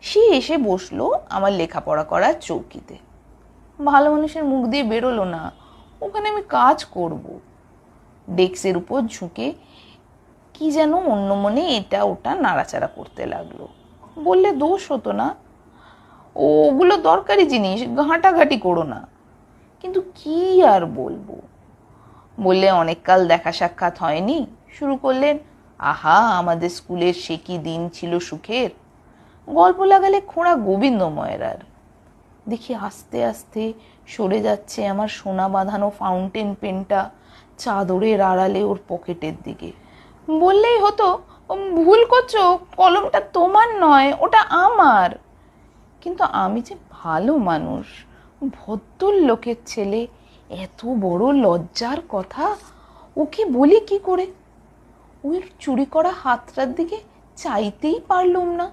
সে এসে বসলো আমার লেখাপড়া করার চৌকিতে। ভালো মানুষের মুখ দিয়ে বেরোলো না, ওখানে আমি কাজ করব। ডেস্কের উপর ঝুঁকে কি যেন অন্য মনে এটা ওটা নাড়াচাড়া করতে লাগলো। বললে দোষ হতো না, ওগুলো দরকারি জিনিস, ঘাঁটাঘাঁটি করো না। কিন্তু কি আর বলবো। বললে অনেক কাল দেখা সাক্ষাৎ হয়নি। শুরু করলেন, আহা আমাদের স্কুলের সে কি দিন ছিল সুখের। গল্প লাগালে খোঁড়া গোবিন্দময়ের। আর দেখি আস্তে আস্তে সরে যাচ্ছে আমার সোনা বাঁধানো ফাউন্টেন পেনটা চাদরের আড়ালে ওর পকেটের দিকে। বললেই হতো, ভুল করছো, কলমটা তোমার নয়, ওটা আমার। কিন্তু আমি যে ভালো মানুষ, ভদ্রলোকের ছেলে, এত বড় লজ্জার কথা ওকে বলি কি করে? ওই চুরি করা হাতটার দিকে চাইতেই পারলুম না।